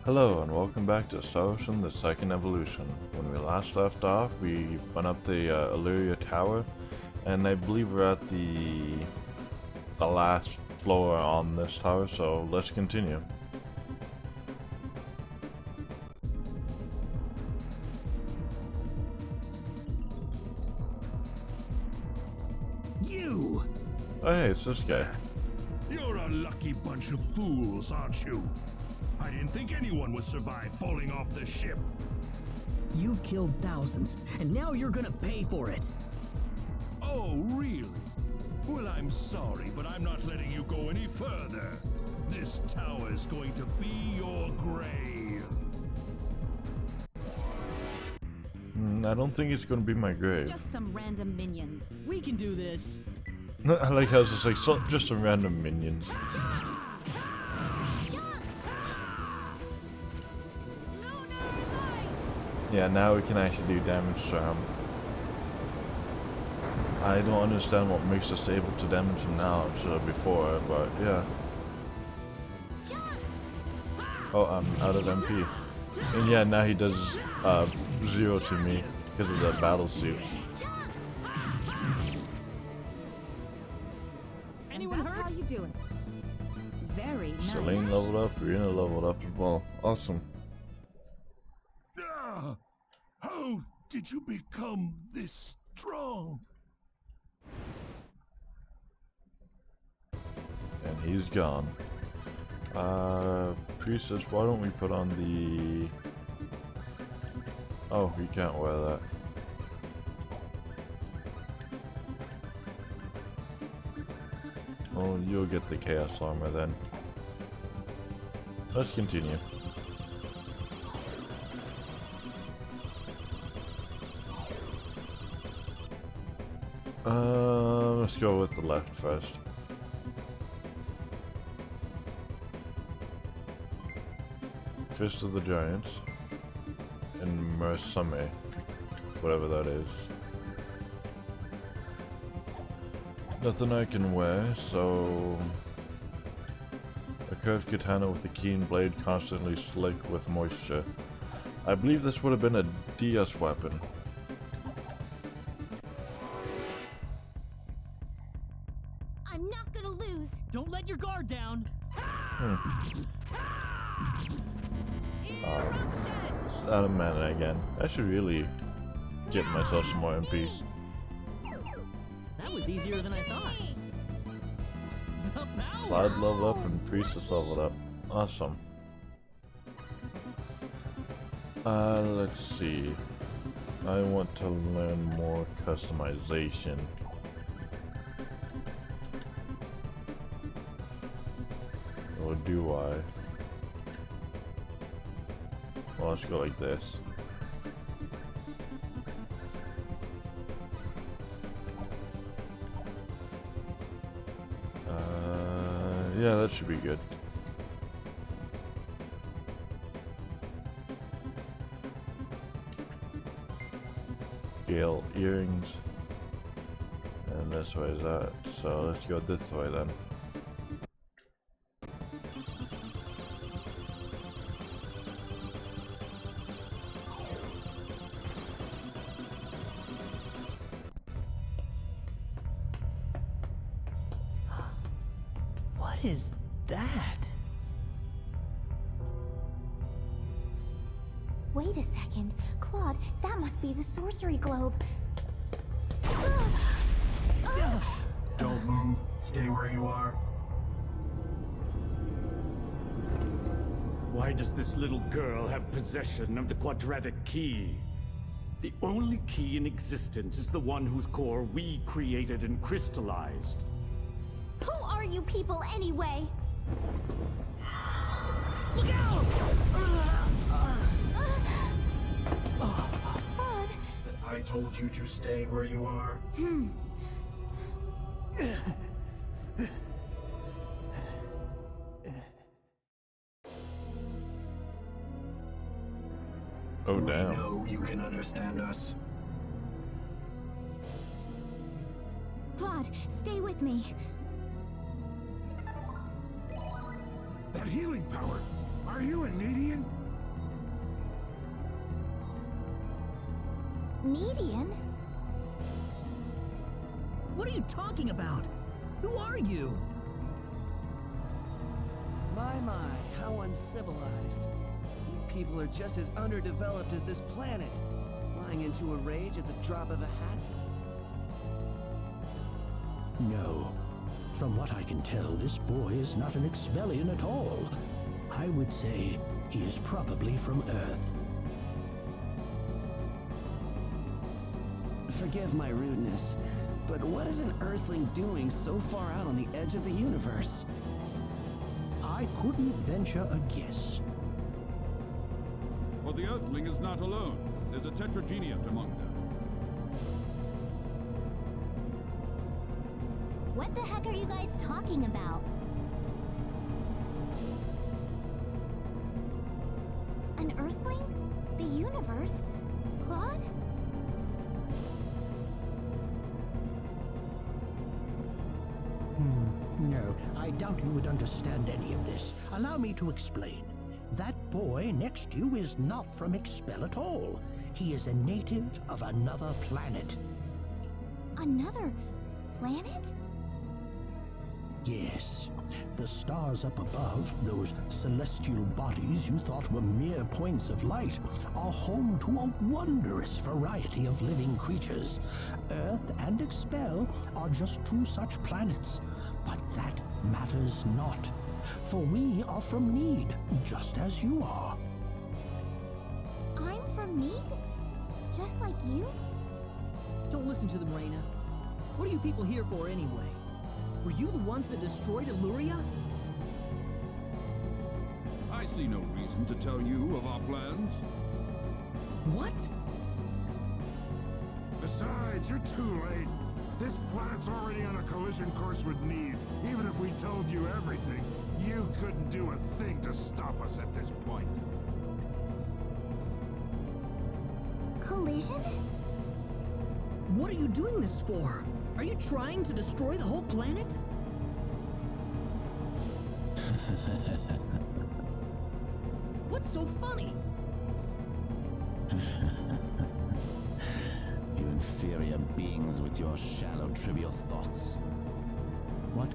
Hello and welcome back to Star Ocean: The Second Evolution. When we last left off, we went up the Illyria Tower, and I believe we're at the last floor on this tower, so let's continue. You! Oh hey, it's this guy. You're a lucky bunch of fools, aren't you? I didn't think anyone would survive falling off the ship. You've killed thousands, and now you're gonna pay for it. Oh, really? Well, I'm sorry, but I'm not letting you go any further. This tower is going to be your grave. I don't think it's gonna be my grave. Just some random minions. We can do this. I like how it's just like just some random minions. Yeah, now we can actually do damage to him. I don't understand what makes us able to damage him now instead of before, but yeah. Oh, I'm out of MP. And yeah, now he does 0 to me because of the battle suit. Anyone That's hurt? how you do it. Very nice. Selene leveled up, Rena leveled up as well. Awesome. How did you become this strong? And he's gone. Priestess, why don't we put on the... Oh, you can't wear that. Oh, you'll get the Chaos Armor then. Let's continue. Let's go with the left first. Fist of the Giants and Mersame, whatever that is. Nothing I can wear, so a curved katana with a keen blade constantly slick with moisture. I believe this would have been a DS weapon. I'm not gonna lose. Don't let your guard down. It's out of mana again. I should really get myself some more MP. That was easier than I thought. The power! Cloud leveled up and Priestess leveled up. Awesome. Let's see. I want to learn more customization. Or do I? Well, let's go like this. Yeah, that should be good. Gale earrings. And this way is that. So let's go this way then. What is that? Wait a second. Claude, that must be the sorcery globe. Don't move. Stay where you are. Why does this little girl have possession of the quadratic key? The only key in existence is the one whose core we created and crystallized. Who are you people anyway? Look out! Claude. I told you to stay where you are. Oh We damn. know you can understand us. Claude, stay with me. That healing power. Are you a Nadian? Needian? What are you talking about? Who are you? My, how uncivilized. You people are just as underdeveloped as this planet. Flying into a rage at the drop of a hat? No. From what I can tell, this boy is not an Expellion at all. I would say he is probably from Earth. Forgive my rudeness, but what is an Earthling doing so far out on the edge of the universe? I couldn't venture a guess. Well, the Earthling is not alone. There's a Tetrageniant among them. What the heck are you guys talking about? An Earthling? The universe? Claude? No, I doubt you would understand any of this. Allow me to explain. That boy next to you is not from Expel at all. He is a native of another planet. Another planet? Yes. The stars up above, those celestial bodies you thought were mere points of light, are home to a wondrous variety of living creatures. Earth and Expel are just two such planets. But that matters not, for we are from Need, just as you are. I'm from Need? Just like you? Don't listen to them, Reyna. What are you people here for anyway? Were you the ones that destroyed Illyria? I see no reason to tell you of our plans. What? Besides, you're too late. This planet's already on a collision course with Need. Even if we told you everything, you couldn't do a thing to stop us at this point. Collision? What are you doing this for? Are you trying to destroy the whole planet? What's so funny? You inferior beings with your shallow, trivial thoughts. What?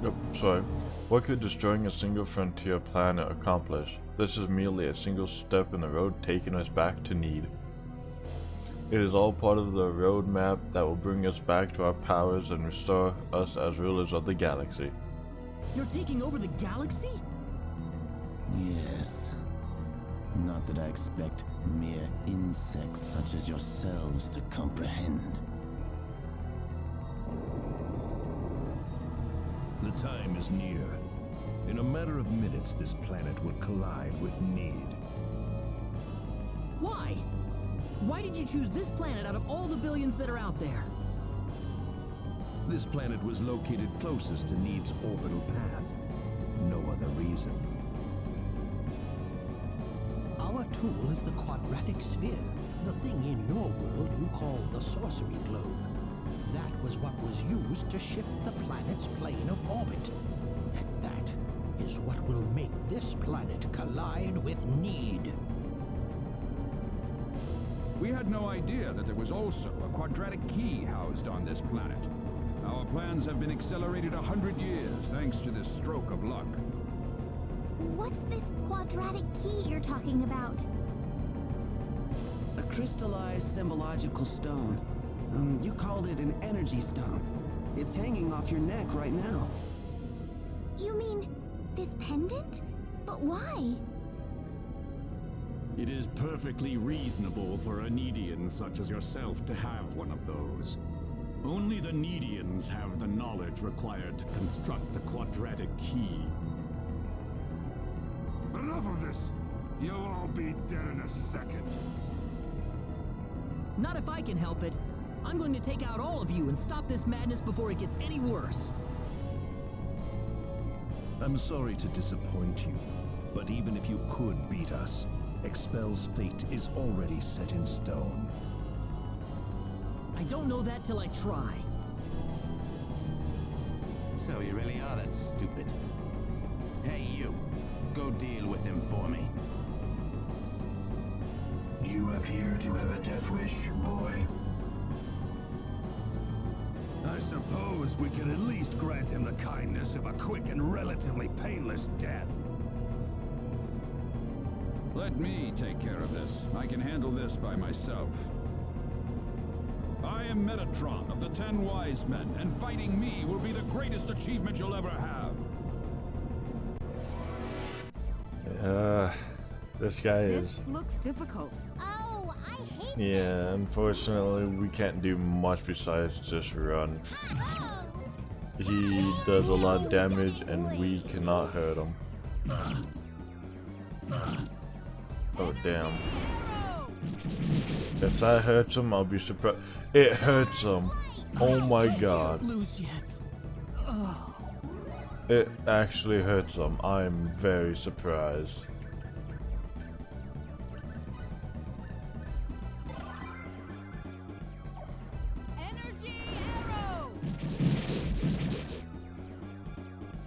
Yep, sorry. What could destroying a single frontier planet accomplish? This is merely a single step in the road taking us back to Need. It is all part of the roadmap that will bring us back to our powers and restore us as rulers of the galaxy. You're taking over the galaxy? Yes. Not that I expect mere insects such as yourselves to comprehend. The time is near. In a matter of minutes, this planet will collide with Need. Why? Why did you choose this planet out of all the billions that are out there? This planet was located closest to Need's orbital path. No other reason. Our tool is the quadratic sphere, the thing in your world you call the sorcery globe. That was what was used to shift the planet's plane of orbit. And that is what will make this planet collide with Need. We had no idea that there was also a quadratic key housed on this planet. Our plans have been accelerated 100 years thanks to this stroke of luck. What's this quadratic key you're talking about? A crystallized symbological stone. You called it an energy stone. It's hanging off your neck right now. You mean this pendant? But why? It is perfectly reasonable for a Needian such as yourself to have one of those. Only the Needians have the knowledge required to construct a quadratic key. Enough of this! You'll all be dead in a second. Not if I can help it. I'm going to take out all of you and stop this madness before it gets any worse. I'm sorry to disappoint you, but even if you could beat us, Expel's fate is already set in stone. I don't know that till I try. So you really are that stupid. Hey, you. Go deal with him for me. You appear to have a death wish, boy. I suppose we can at least grant him the kindness of a quick and relatively painless death. Let me take care of this. I can handle this by myself. I am Metatron of the 10 Wise Men, and fighting me will be the greatest achievement you'll ever have. This guy is... This looks difficult. Oh, I hate Yeah, unfortunately, we can't do much besides just run. He does a lot of damage, and we cannot hurt him. Oh, damn. If that hurts him, I'll be surprised. It hurts him. Oh my god. Lose yet. Oh. It actually hurts him. I'm very surprised.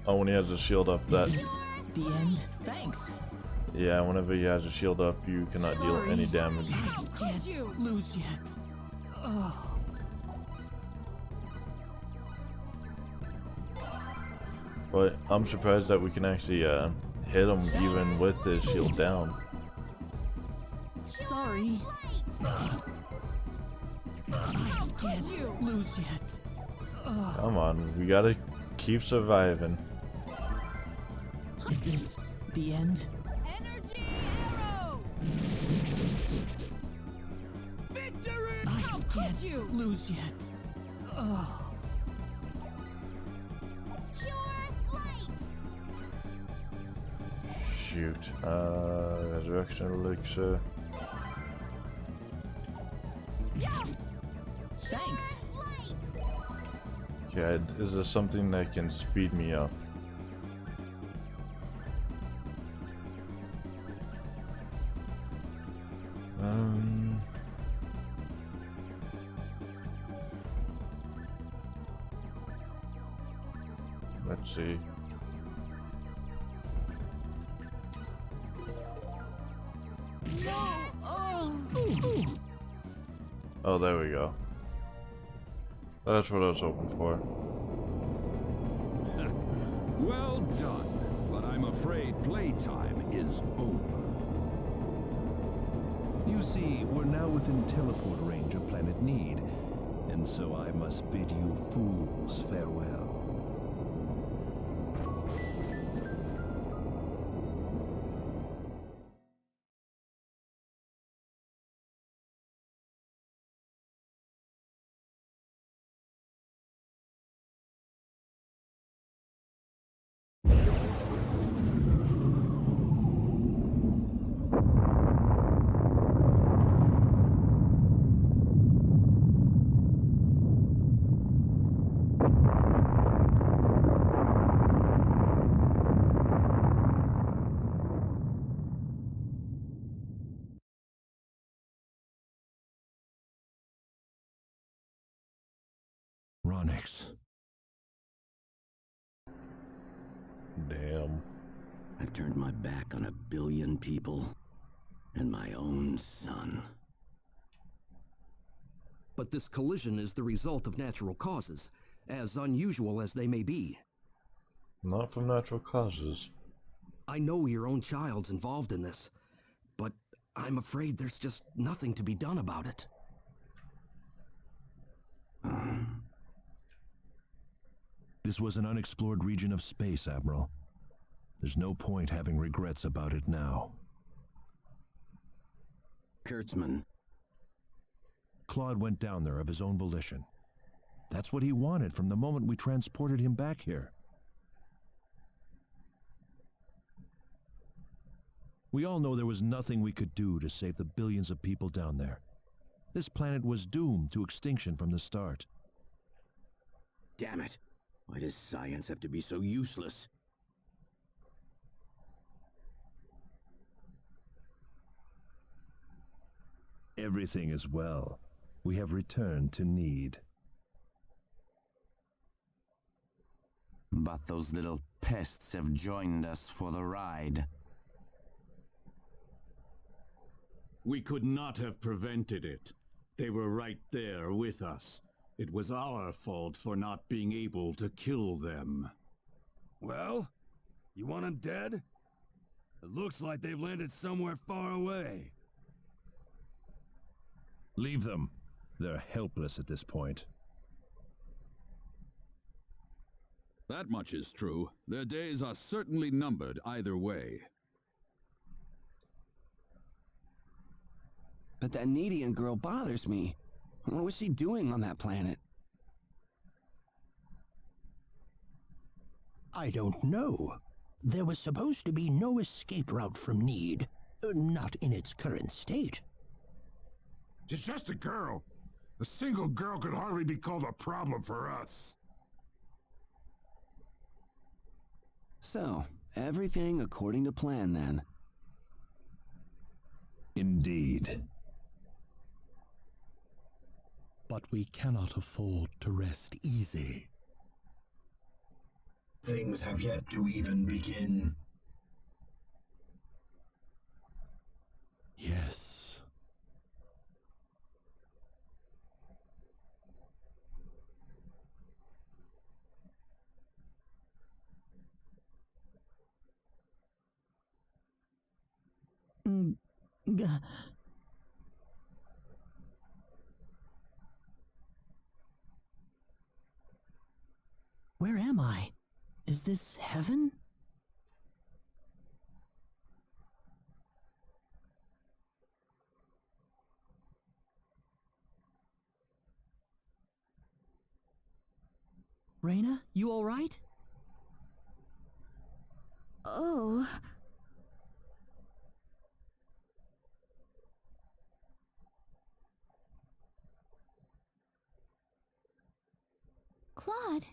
Oh, when he has a shield up, that... The end. Thanks. Yeah, whenever he has a shield up, you cannot deal any damage. Can't lose yet. Oh. But I'm surprised that we can actually hit him even with his shield down. Sorry. Can't lose yet. Oh. Come on, we gotta keep surviving. Is this the end? Energy arrow! Victory! I can't lose yet. Oh. Shoot. Resurrection elixir. Thanks. Okay, is there something that can speed me up? Let's see. Oh, there we go. That's what I was hoping for. Well done, but I'm afraid playtime is over. You see, we're now within teleport range of Planet Need, and so I must bid you fools farewell. Ronix. Damn. I've turned my back on 1 billion people and my own son. But this collision is the result of natural causes, as unusual as they may be. Not from natural causes. I know your own child's involved in this, but I'm afraid there's just nothing to be done about it. This was an unexplored region of space, Admiral. There's no point having regrets about it now. Kurtzman. Claude went down there of his own volition. That's what he wanted from the moment we transported him back here. We all know there was nothing we could do to save the billions of people down there. This planet was doomed to extinction from the start. Damn it! Why does science have to be so useless? Everything is well. We have returned to Need. But those little pests have joined us for the ride. We could not have prevented it. They were right there with us. It was our fault for not being able to kill them. Well, you want them dead? It looks like they've landed somewhere far away. Leave them. They're helpless at this point. That much is true. Their days are certainly numbered either way. But that Nidian girl bothers me. What was she doing on that planet? I don't know. There was supposed to be no escape route from Need. Not in its current state. She's just a girl. A single girl could hardly be called a problem for us. So, everything according to plan then. Indeed. But we cannot afford to rest easy. Things have yet to even begin. Yes. Where am I? Is this heaven? Reyna, you all right? Oh. Claude.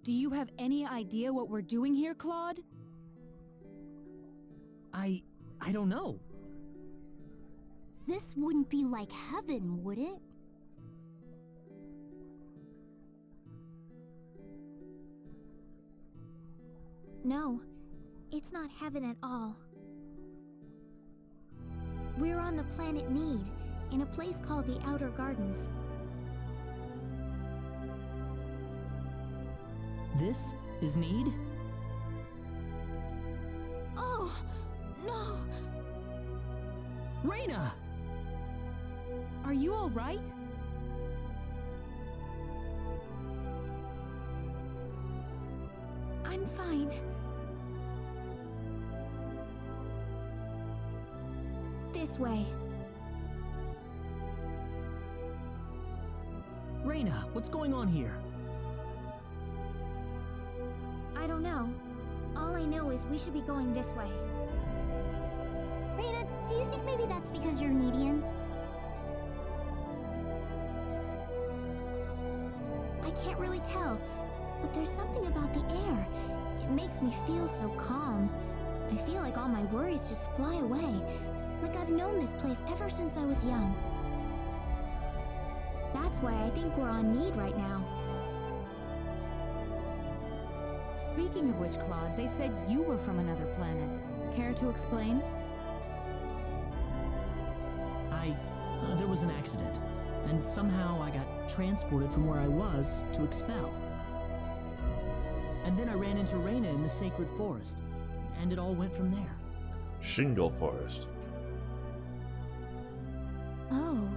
Do you have any idea what we're doing here, Claude? I don't know. This wouldn't be like heaven, would it? No, it's not heaven at all. We're on the planet Need, in a place called the Outer Gardens. This is Need? Oh, no! Reyna! Are you all right? I'm fine. This way. Reyna, what's going on here? I don't know. All I know is we should be going this way. Reyna, do you think maybe that's because you're Nidian? I can't really tell, but there's something about the air. It makes me feel so calm. I feel like all my worries just fly away. Like I've known this place ever since I was young. That's why I think we're on Need right now. Speaking of which, Claude, they said you were from another planet. Care to explain? There was an accident, and somehow I got transported from where I was to Expel. And then I ran into Reyna in the Sacred Forest, and it all went from there. Shingle Forest. Oh.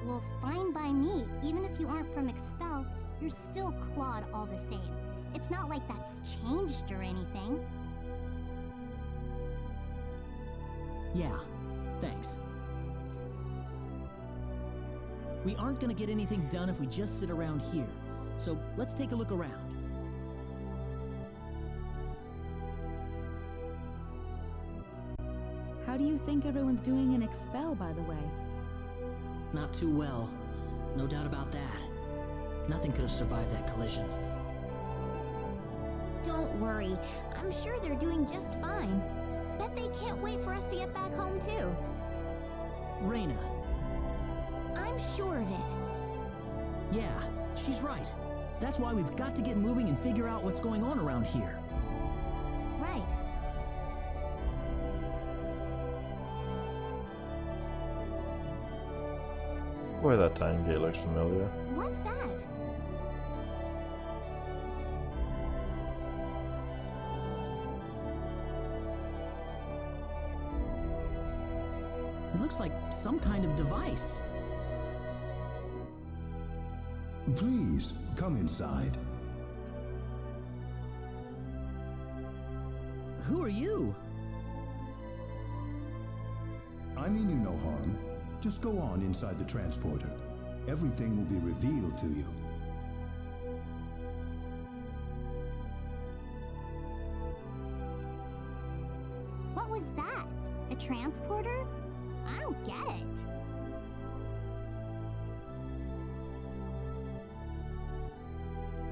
Well, fine by me. Even if you aren't from Expel, you're still Claude all the same. It's not like that's changed or anything. Yeah, thanks. We aren't gonna get anything done if we just sit around here, so let's take a look around. How do you think everyone's doing in Expel, by the way? Not too well. No doubt about that. Nothing could have survived that collision. Don't worry. I'm sure they're doing just fine. Bet they can't wait for us to get back home too. Reyna. I'm sure of it. Yeah, she's right. That's why we've got to get moving and figure out what's going on around here. Right. Boy, that time gate looks familiar. What's that? It looks like some kind of device. Please, come inside. Who are you? I mean you no harm. Just go on inside the transporter. Everything will be revealed to you. What was that? A transporter? I don't get it.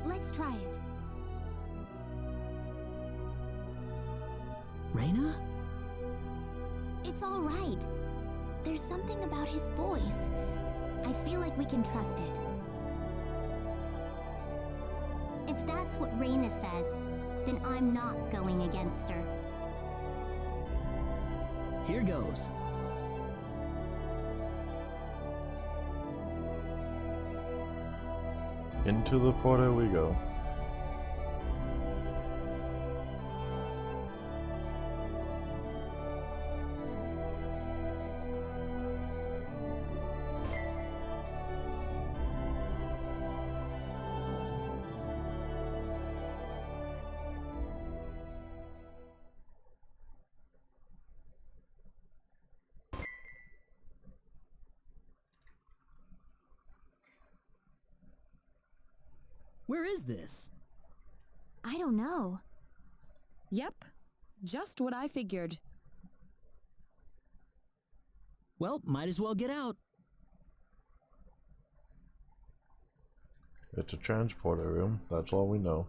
Let's try it. Reyna? It's all right. There's something about his voice. I feel like we can trust it. If that's what Reyna says, then I'm not going against her. Here goes. Into the portal we go. Where is this? I don't know. Yep, just what I figured. Well, might as well get out. It's a transporter room, that's all we know.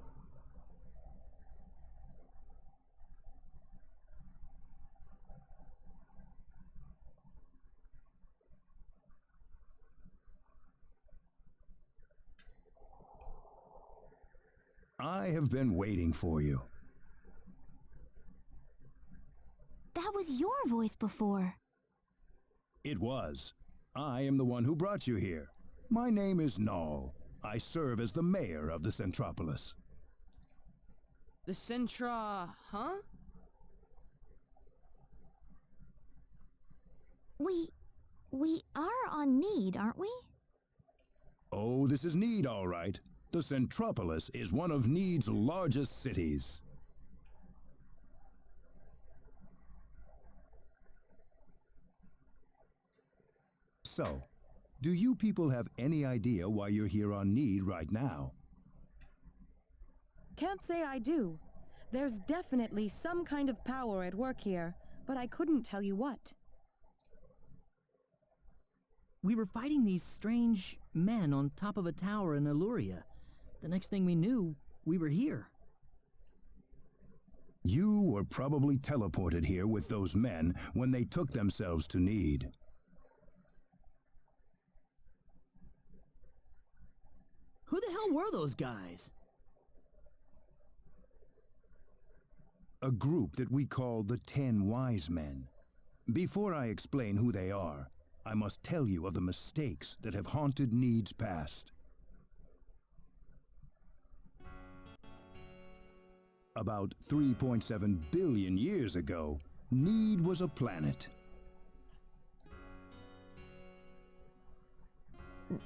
I have been waiting for you. That was your voice before. It was. I am the one who brought you here. My name is Null. I serve as the mayor of the Centropolis. The Centra... huh? We are on Need, aren't we? Oh, this is Need, all right. The Centropolis is one of Need's largest cities. So, do you people have any idea why you're here on Need right now? Can't say I do. There's definitely some kind of power at work here, but I couldn't tell you what. We were fighting these strange men on top of a tower in Eluria. The next thing we knew, we were here. You were probably teleported here with those men when they took themselves to Need. Who the hell were those guys? A group that we call the 10 Wise Men. Before I explain who they are, I must tell you of the mistakes that have haunted Need's past. About 3.7 billion years ago, Need was a planet.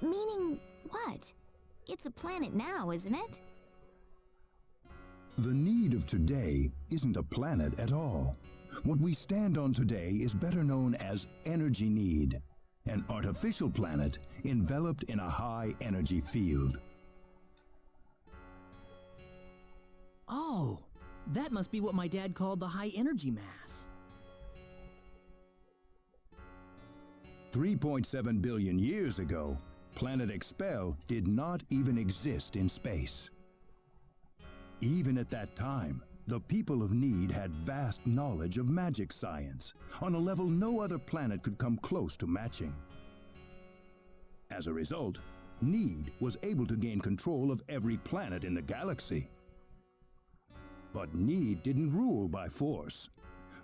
Meaning what? It's a planet now, isn't it? The Need of today isn't a planet at all. What we stand on today is better known as Energy Need, an artificial planet enveloped in a high-energy field. Oh, that must be what my dad called the high-energy mass. 3.7 billion years ago, Planet Expel did not even exist in space. Even at that time, The people of Need had vast knowledge of magic science, on a level no other planet could come close to matching. As a result, Need was able to gain control of every planet in the galaxy. But Need didn't rule by force.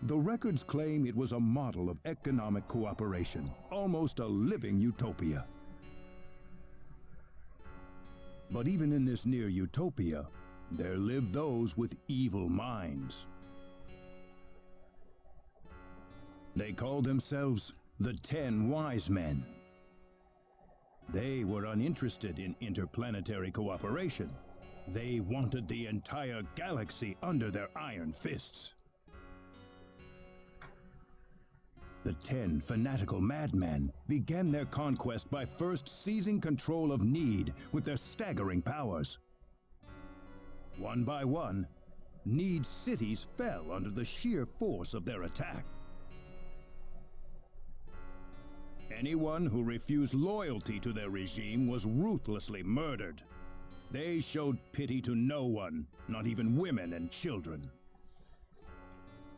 The records claim it was a model of economic cooperation, almost a living utopia. But even in this near utopia, there lived those with evil minds. They called themselves the 10 Wise Men. They were uninterested in interplanetary cooperation. They wanted the entire galaxy under their iron fists. The 10 fanatical madmen began their conquest by first seizing control of Need with their staggering powers. One by one, Need's cities fell under the sheer force of their attack. Anyone who refused loyalty to their regime was ruthlessly murdered. They showed pity to no one, not even women and children.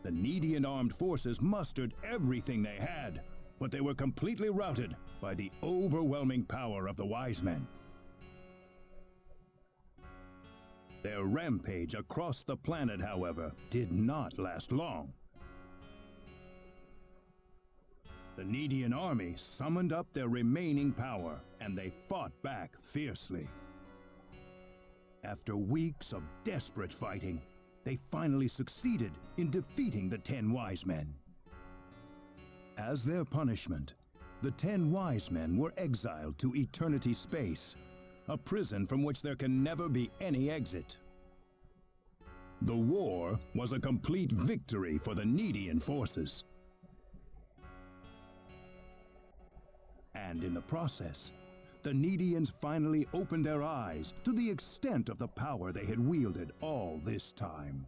The Needian armed forces mustered everything they had, but they were completely routed by the overwhelming power of the Wise Men. Their rampage across the planet, however, did not last long. The Needian army summoned up their remaining power, and they fought back fiercely. After weeks of desperate fighting, they finally succeeded in defeating the 10 Wise Men. As their punishment, the 10 Wise Men were exiled to Eternity Space, a prison from which there can never be any exit. The war was a complete victory for the Needian forces. And in the process, the Needians finally opened their eyes to the extent of the power they had wielded all this time.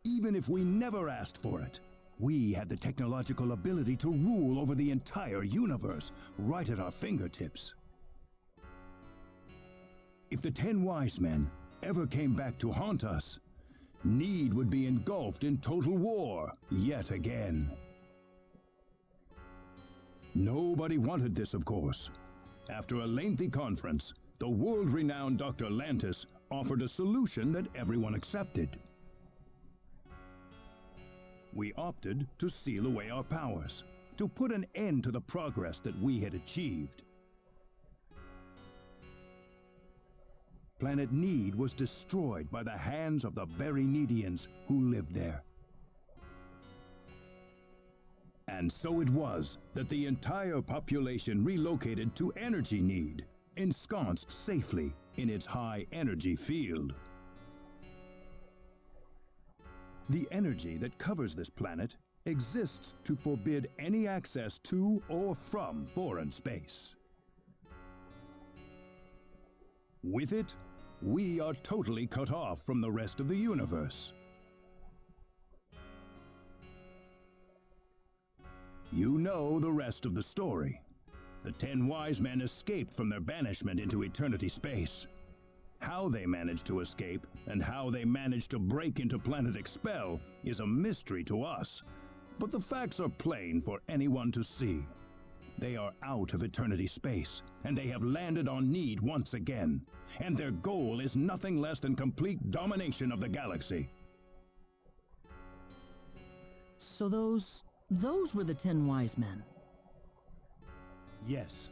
Even if we never asked for it, we had the technological ability to rule over the entire universe right at our fingertips. If the 10 Wise Men ever came back to haunt us, Need would be engulfed in total war yet again. Nobody wanted this, of course. After a lengthy conference, the world-renowned Dr. Lantis offered a solution that everyone accepted. We opted to seal away our powers, to put an end to the progress that we had achieved. Planet Need was destroyed by the hands of the very Needians who lived there. And so it was that the entire population relocated to Energy Need, ensconced safely in its high energy field. The energy that covers this planet exists to forbid any access to or from foreign space. With it, we are totally cut off from the rest of the universe. You know the rest of the story. The 10 Wise Men escaped from their banishment into Eternity Space. How they managed to escape, and how they managed to break into Planet Expel, is a mystery to us. But the facts are plain for anyone to see. They are out of Eternity Space, and they have landed on Need once again. And their goal is nothing less than complete domination of the galaxy. So those were the 10 Wise Men. Yes.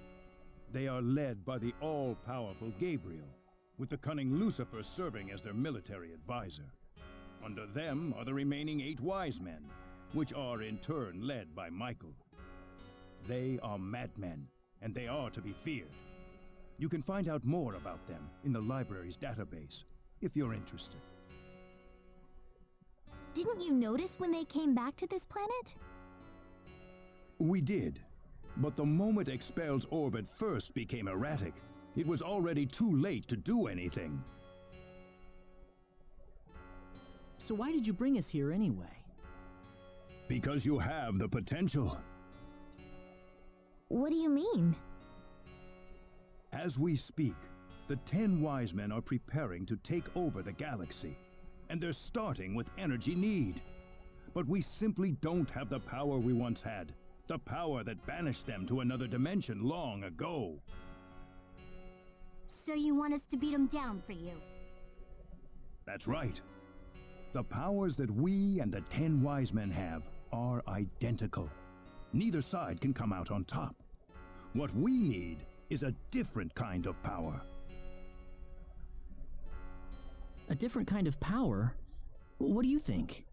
They are led by the all-powerful Gabriel, with the cunning Lucifer serving as their military advisor. Under them are the remaining 8 Wise Men, which are in turn led by Michael. They are madmen, and they are to be feared. You can find out more about them in the library's database, if you're interested. Didn't you notice when they came back to this planet? We did, but the moment Expel's orbit first became erratic, it was already too late to do anything. So why did you bring us here anyway? Because you have the potential. What do you mean? As we speak, The 10 wise men are preparing to take over the galaxy, and they're starting with energy need. But we simply don't have the power we once had, the power that banished them to another dimension long ago. So you want us to beat them down for you? That's right. The powers that we and the 10 wise men have are identical. Neither side can come out on top. What we need is a different kind of power. A different kind of power? What do you think?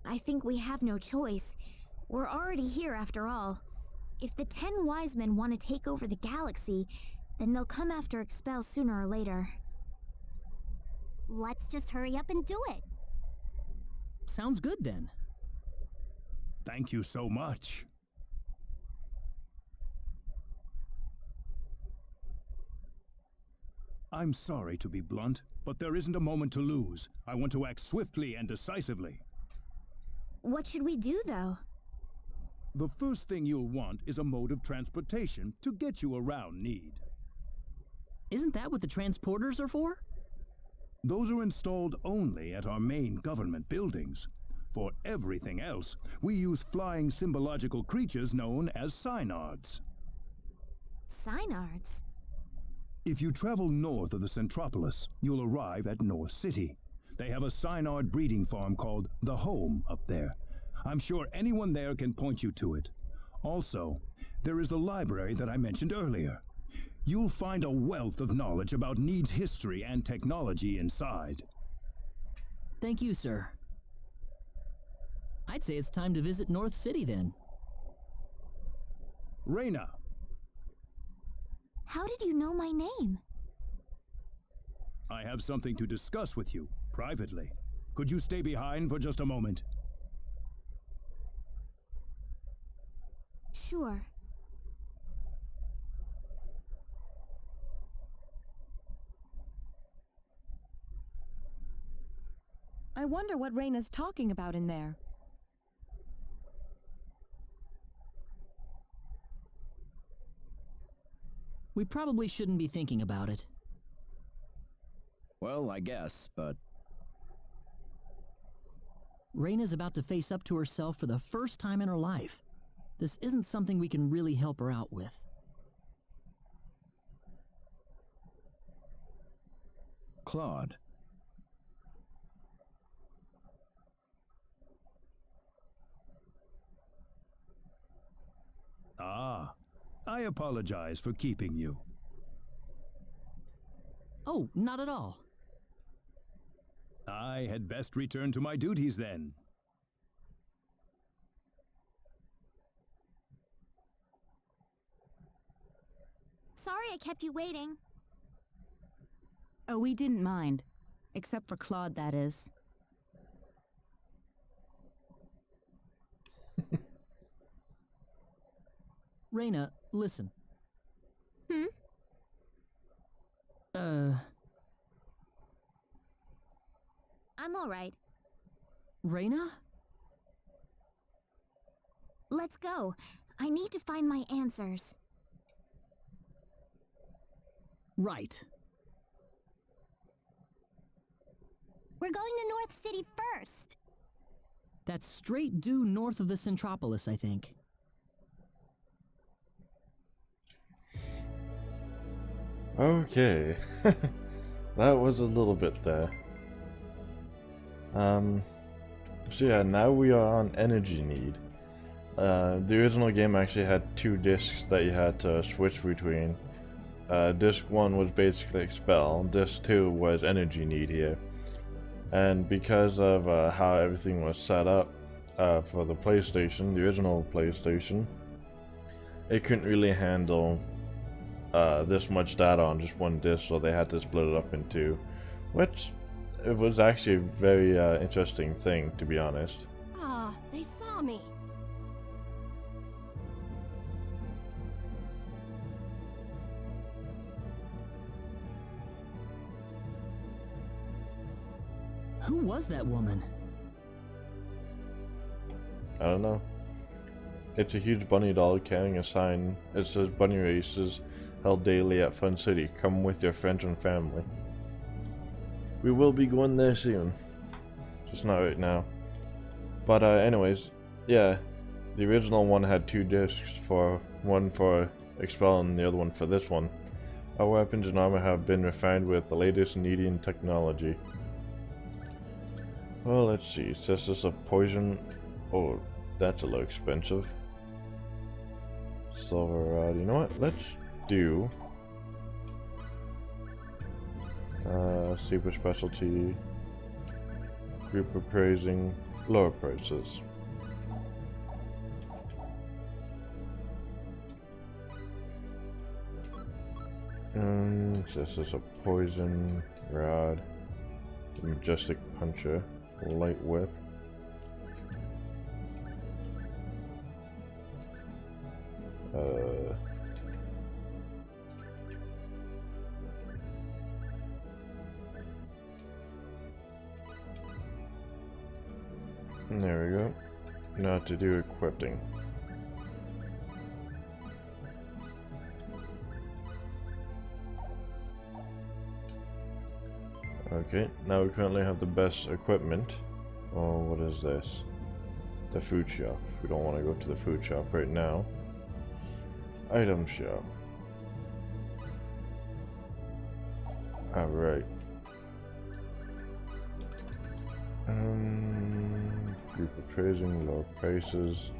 I think we have no choice. We're already here after all. If the 10 wise men want to take over the galaxy, then they'll come after Expel sooner or later. Let's just hurry up and do it. Sounds good then. Thank you so much. I'm sorry to be blunt, but there isn't a moment to lose. I want to act swiftly and decisively. What should we do, though? The first thing you'll want is a mode of transportation to get you around Need. Isn't that what the transporters are for? Those are installed only at our main government buildings. For everything else, we use flying symbological creatures known as Synards. Synards? If you travel north of the Centropolis, you'll arrive at North City. They have a Synard breeding farm called The Home up there. I'm sure anyone there can point you to it. Also, there is the library that I mentioned earlier. You'll find a wealth of knowledge about Need's history and technology inside. Thank you, sir. I'd say it's time to visit North City then. Reyna! How did you know my name? I have something to discuss with you, privately. Could you stay behind for just a moment? Sure. I wonder what Reyna's talking about in there. We probably shouldn't be thinking about it. Well, I guess, but... Reyna's about to face up to herself for the first time in her life. This isn't something we can really help her out with. Claude. Ah, I apologize for keeping you. Oh, not at all. I had best return to my duties then. Sorry I kept you waiting. Oh, we didn't mind. Except for Claude, that is. Reyna, listen. I'm alright. Reyna? Let's go. I need to find my answers. Right. We're going to North City first. That's straight due north of the Centropolis, I think. Okay. That was a little bit there. So yeah, now we are on Energy Need. The original game actually had 2 discs that you had to switch between. Disc 1 was basically Expel, Disc 2 was Energy Need here. And because of how everything was set up for the PlayStation, the original PlayStation, it couldn't really handle this much data on just 1 disc, so they had to split it up in 2, which it was actually a very interesting thing, to be honest. Ah, they saw me. Who was that woman? I don't know. It's a huge bunny doll carrying a sign. It says Bunny Races, held daily at Fun City. Come with your friends and family. We will be going there soon. Just not right now. But anyways, yeah. The original one had 2 discs, one for Expel and the other one for this one. Our weapons and armor have been refined with the latest Nedian technology. Well, let's see. Cestus of Poison. Oh, that's a little expensive. Silver Rod. You know what? Let's do Super Specialty. Group Appraising. Lower prices. This is a Poison Rod, Majestic Puncher, Light Whip. There we go. Now to do equipping. Okay, now we currently have the best equipment. Oh, what is this? The food shop. We don't want to go to the food shop right now. Item shop. Alright. Group appraising, lower prices.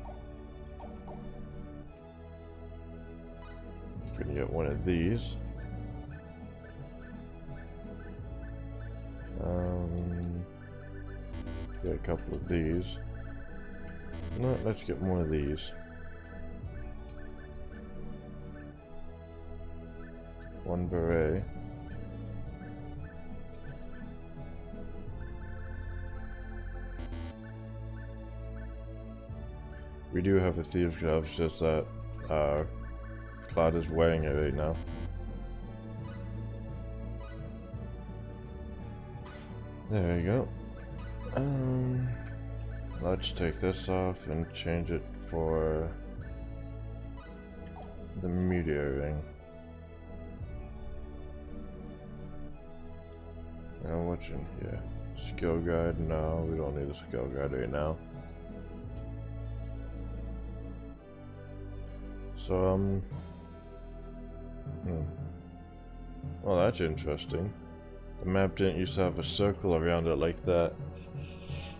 Gonna get one of these. Get a couple of these. No, let's get one of these. One beret. We do have the thieves' gloves, just that Claude is wearing it right now. There you go. Let's take this off and change it for the meteor ring. Now what's in here? Skill guide? No, we don't need a skill guide right now. So well, that's interesting. The map didn't used to have a circle around it like that.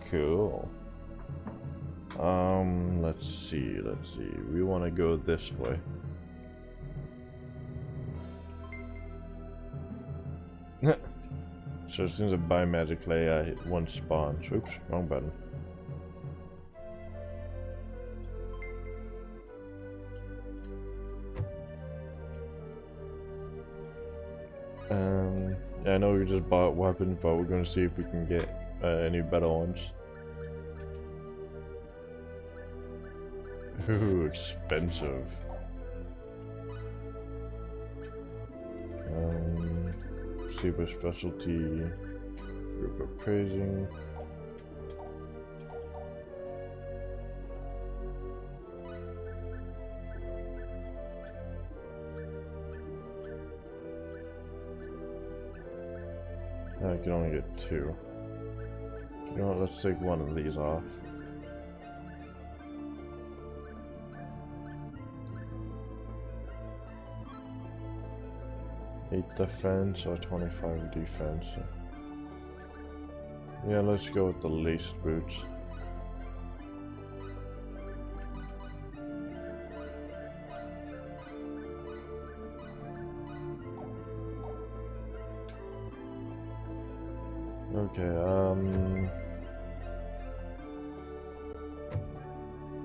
Cool. Let's see. We want to go this way. So as soon as I buy magic clay, I hit one spawn. Oops, wrong button. Yeah, I know we just bought weapons, but we're gonna see if we can get any better ones. Ooh, expensive. Super specialty, group appraising. I can only get 2. You know what, let's take one of these off. Defense or 25 defense. Yeah, let's go with the least boots. Okay,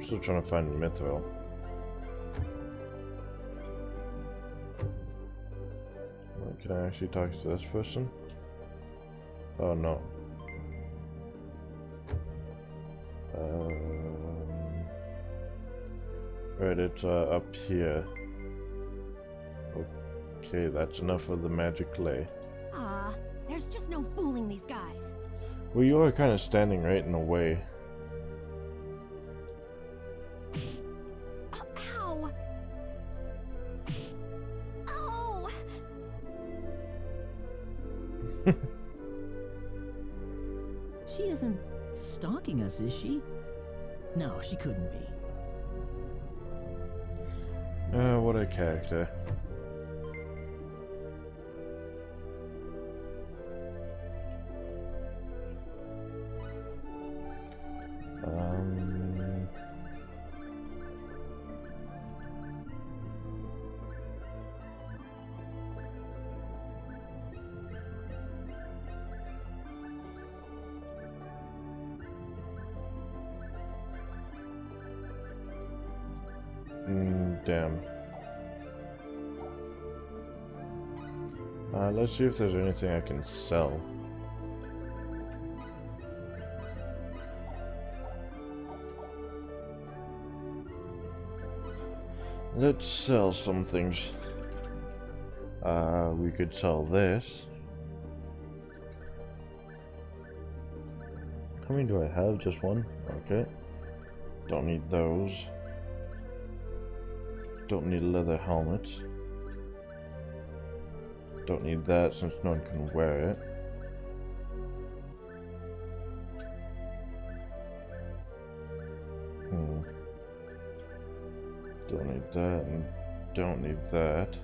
still trying to find Mithril. Can I actually talk to this person? Oh no. Right, it's up here. Okay, that's enough of the magic clay. Ah, there's just no fooling these guys. Well, you are kind of standing right in the way. Ow! tricking us, is she? No, she couldn't be. What a character. Damn. Let's see if there's anything I can sell. Let's sell some things. We could sell this. How many do I have? Just one? Okay. Don't need those. Don't need leather helmets. Don't need that since no one can wear it. Don't need that and don't need that.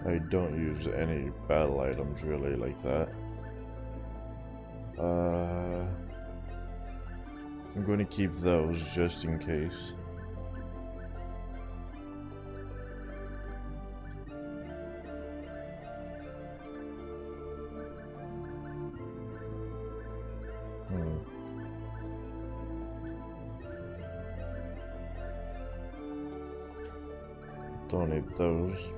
I don't use any battle items really like that. I'm going to keep those just in case. Don't need those.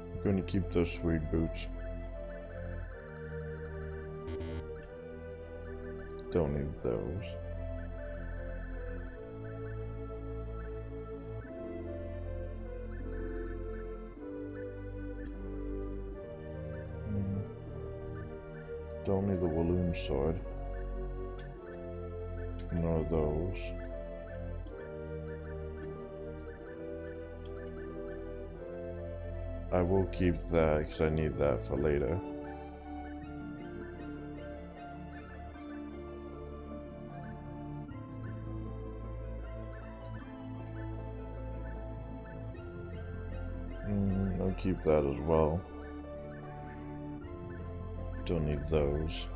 I'm going to keep those sweet boots. Don't need those. Don't need the Walloon sword. Nor those. I will keep that because I need that for later. I'll keep that as well. Don't need those.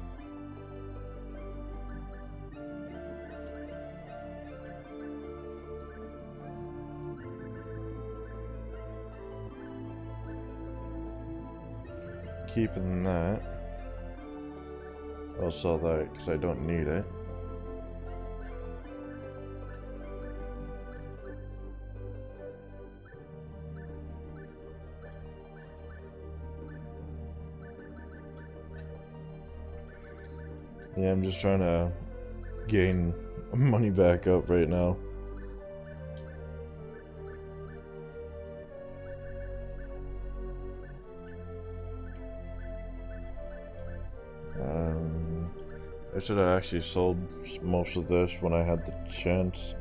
Keeping that. I'll sell that because I don't need it. Yeah, I'm just trying to gain money back up right now. I should have actually sold most of this when I had the chance.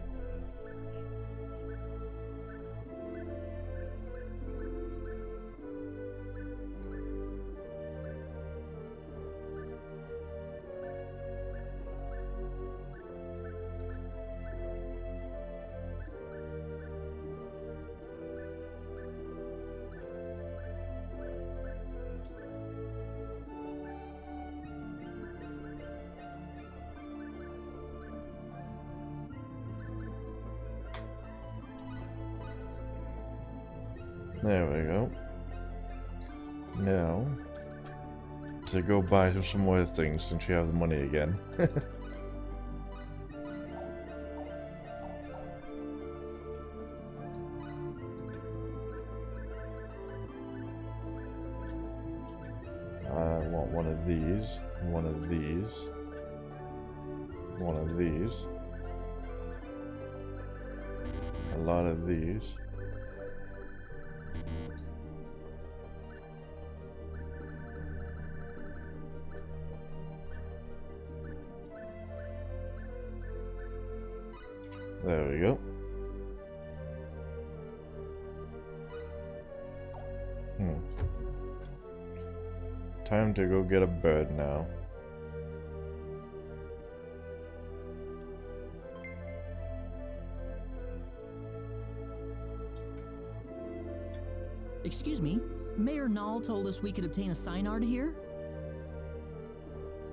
There we go. Now, to go buy some more things since you have the money again. I want one of these, one of these, one of these, a lot of these. There we go. Time to go get a bird now. Excuse me, Mayor Nall told us we could obtain a Synard here?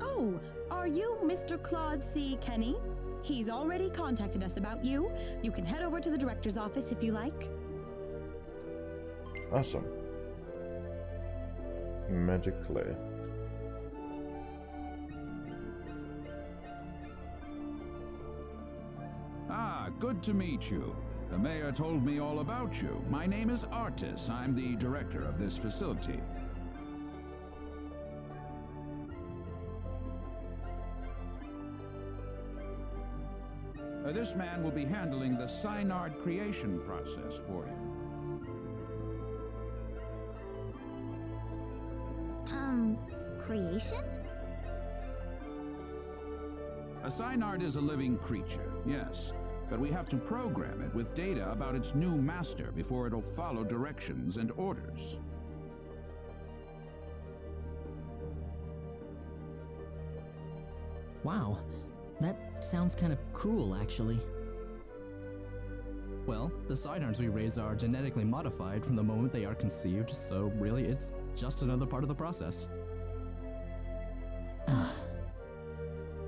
Oh, are you Mr. Claude C. Kenny? He's already contacted us about you. You can head over to the director's office if you like. Awesome. Magic clay. Ah, good to meet you. The mayor told me all about you. My name is Artis. I'm the director of this facility. This man will be handling the Synard creation process for you. Creation? A Synard is a living creature, yes. But we have to program it with data about its new master before it'll follow directions and orders. Wow, that sounds kind of cruel, actually. Well, the Synards we raise are genetically modified from the moment they are conceived, so really it's just another part of the process.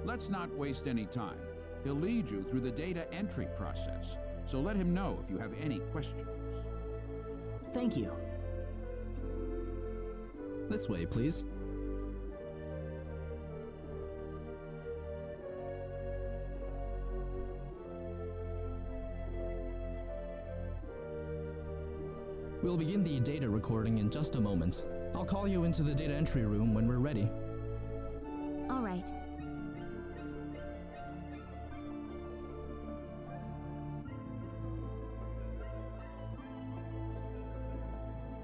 Let's not waste any time. He'll lead you through the data entry process, so let him know if you have any questions. Thank you. This way, please. We'll begin the data recording in just a moment. I'll call you into the data entry room when we're ready. All right.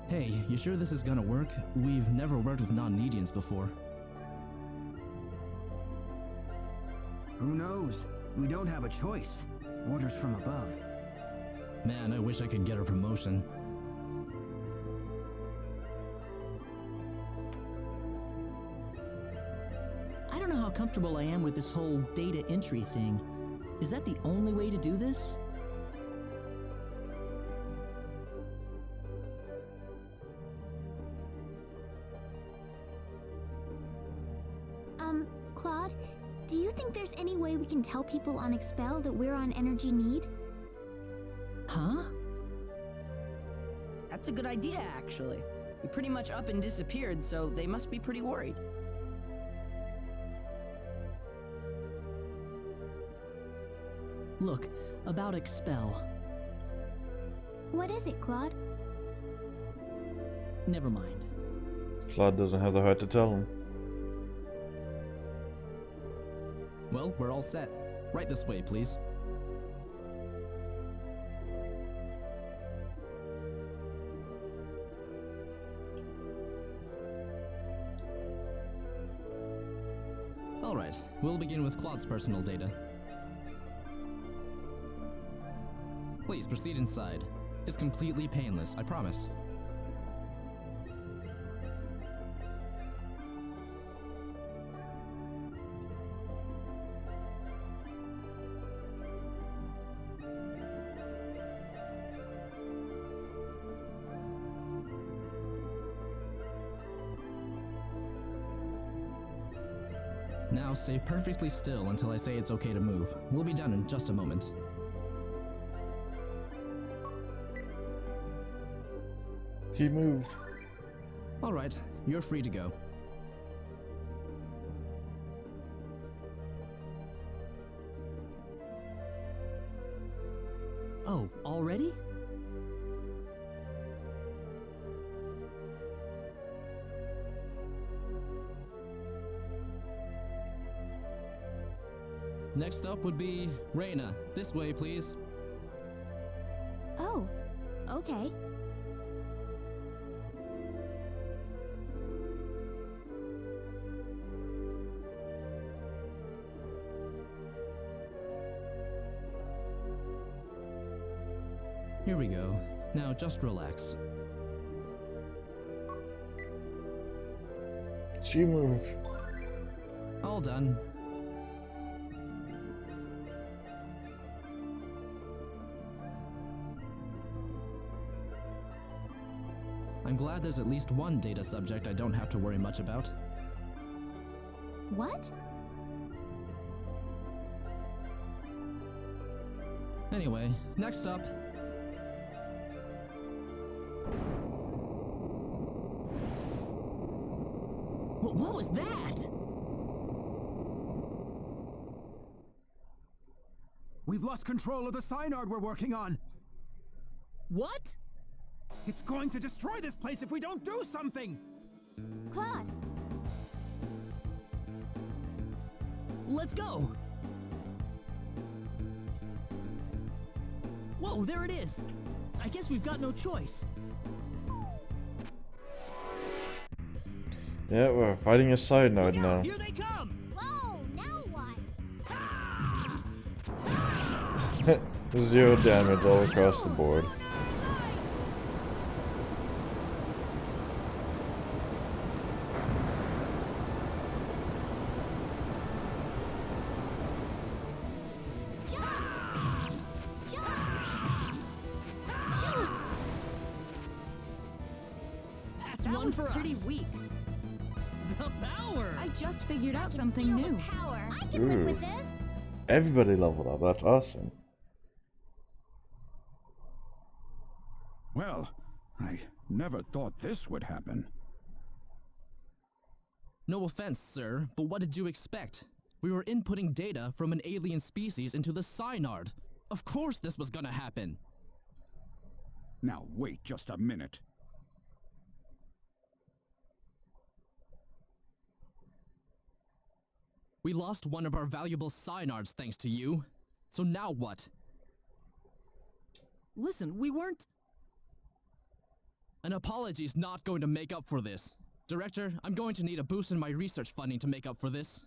Hey, you sure this is gonna work? We've never worked with non-Nedians before. Who knows? We don't have a choice. Orders from above. Man, I wish I could get a promotion. I don't know how comfortable I am with this whole data entry thing. Is that the only way to do this? Claude, do you think there's any way we can tell people on Expel that we're on energy need? Huh? That's a good idea, actually. We pretty much up and disappeared, so they must be pretty worried. Look, about Expel. What is it, Claude? Never mind. Claude doesn't have the heart to tell him. Well, we're all set. Right this way, please. Alright, we'll begin with Claude's personal data. Please proceed inside. It's completely painless, I promise. Now stay perfectly still until I say it's okay to move. We'll be done in just a moment. He moved. Alright, you're free to go. Oh, already? Next up would be Reyna. This way, please. Oh, okay. Here we go. Now just relax. She move. All done. I'm glad there's at least one data subject I don't have to worry much about. What? Anyway, next up. What was that? We've lost control of the Synard we're working on. What? It's going to destroy this place if we don't do something! Claude! Let's go! Whoa, there it is! I guess we've got no choice. Yeah, we're fighting a Synard now. Here they come! Whoa, now what? 0 damage all across the board. That's one for pretty us. weak. The power! I just figured out something new. Power. I can live with this. Everybody leveled up. That's awesome. Well, I never thought this would happen. No offense, sir, but what did you expect? We were inputting data from an alien species into the Synard. Of course this was gonna happen. Now wait just a minute. We lost one of our valuable Synards thanks to you. So now what? Listen, we weren't... An apology's not going to make up for this. Director, I'm going to need a boost in my research funding to make up for this.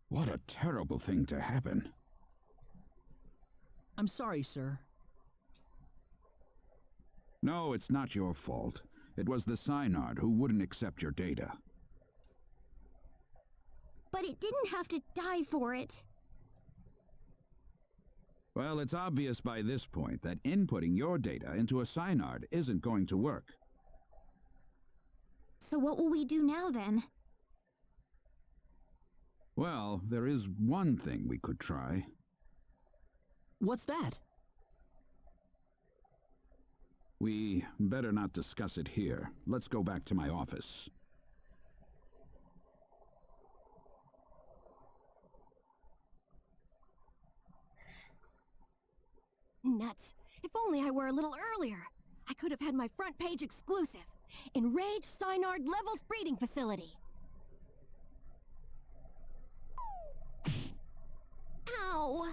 What a terrible thing to happen. I'm sorry, sir. No, it's not your fault. It was the Synard who wouldn't accept your data. But it didn't have to die for it. Well, it's obvious by this point that inputting your data into a Synard isn't going to work. So what will we do now then? Well, there is one thing we could try. What's that? We better not discuss it here. Let's go back to my office. Nuts. If only I were a little earlier. I could have had my front page exclusive. Enraged Synard Levels Breeding Facility. Ow!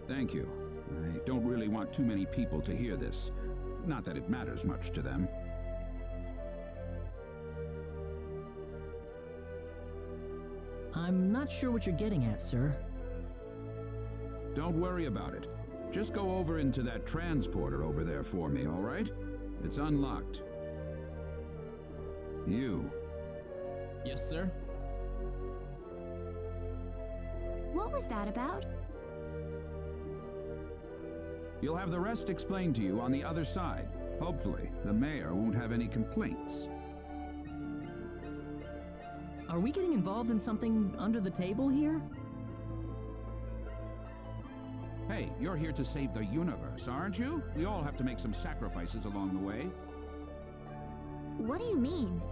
Thank you. I don't really want too many people to hear this. Not that it matters much to them. I'm not sure what you're getting at, sir. Don't worry about it. Just go over into that transporter over there for me, all right? It's unlocked. You. Yes, sir. What was that about? You'll have the rest explained to you on the other side. Hopefully, the mayor won't have any complaints. Are we getting involved in something under the table here? Hey, you're here to save the universe, aren't you? We all have to make some sacrifices along the way. What do you mean?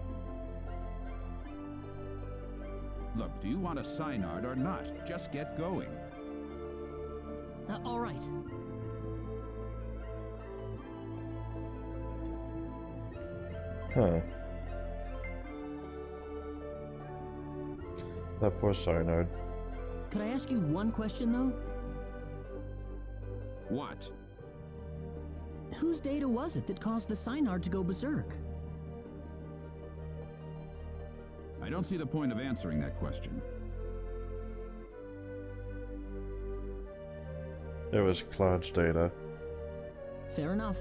Look, do you want a Synard or not? Just get going. All right. Huh. That poor Synard. Could I ask you one question, though? What? Whose data was it that caused the Synard to go berserk? I don't see the point of answering that question. It was Claude's data. Fair enough.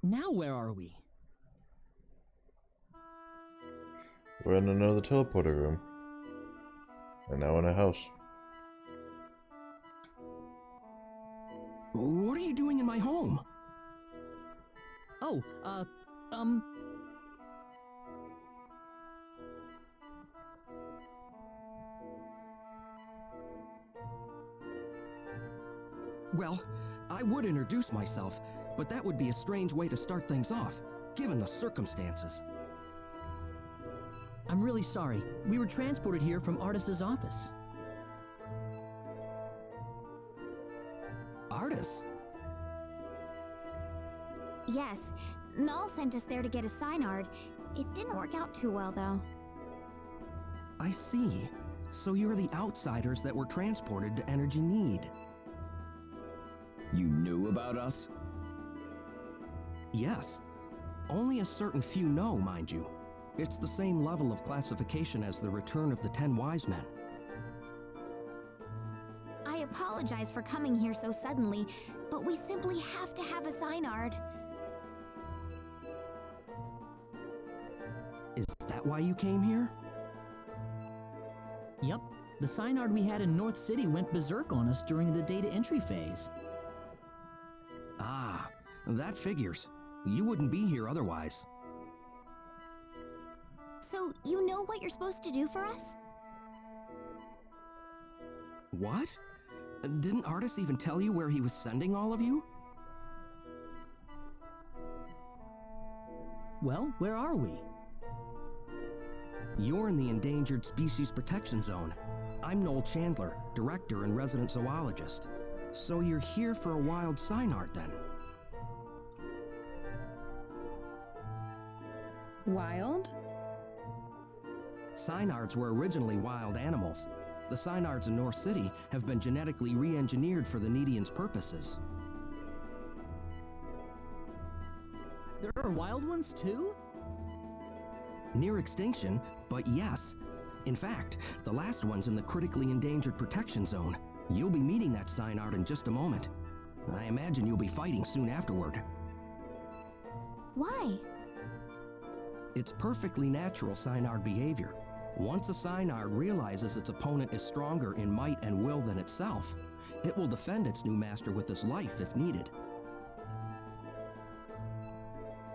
Now where are we? We're in another teleporter room. And now in a house. What are you doing in my home? Oh, Well, I would introduce myself, but that would be a strange way to start things off, given the circumstances. I'm really sorry. We were transported here from Artis's office. Artis? Yes. Null sent us there to get a Synard. It didn't work out too well, though. I see. So you're the outsiders that were transported to Energy Need. You knew about us? Yes. Only a certain few know, mind you. It's the same level of classification as the Return of the 10 Wise Men. I apologize for coming here so suddenly, but we simply have to have a Synard. Is that why you came here? Yep. The Synard we had in North City went berserk on us during the data entry phase. Ah, that figures. You wouldn't be here otherwise. So, you know what you're supposed to do for us? What? Didn't Artis even tell you where he was sending all of you? Well, where are we? You're in the Endangered Species Protection Zone. I'm Noel Chandler, Director and Resident Zoologist. So you're here for a wild Synard, then? Wild? Synards were originally wild animals. The Synards in North City have been genetically re-engineered for the Needians' purposes. There are wild ones, too? Near extinction, but yes. In fact, the last one's in the Critically Endangered Protection Zone. You'll be meeting that Synard in just a moment. I imagine you'll be fighting soon afterward. Why? It's perfectly natural Synard behavior. Once a Synard realizes its opponent is stronger in might and will than itself, it will defend its new master with its life if needed.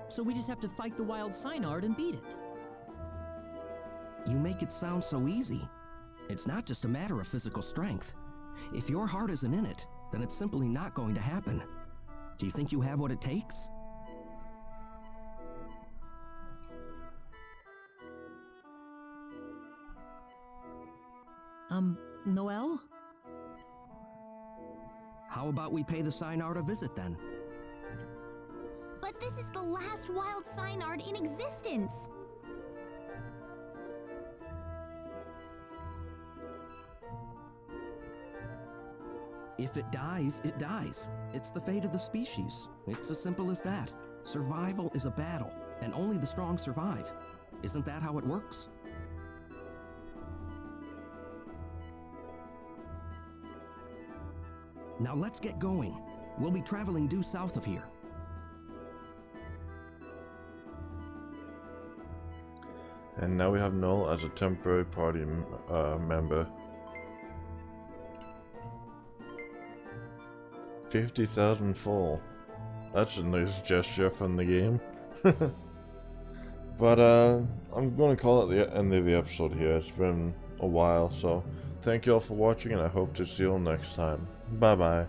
So we just have to fight the wild Synard and beat it. You make it sound so easy. It's not just a matter of physical strength. If your heart isn't in it, then it's simply not going to happen. Do you think you have what it takes? Noel? How about we pay the Synard a visit then? But this is the last wild Synard in existence. If it dies, it dies. It's the fate of the species. It's as simple as that. Survival is a battle, and only the strong survive. Isn't that how it works? Now let's get going. We'll be traveling due south of here. And now we have Null as a temporary party member. 50,000 full. That's a nice gesture from the game. But I'm going to call it the end of the episode here. It's been a while, so thank you all for watching, and I hope to see you all next time. Bye bye.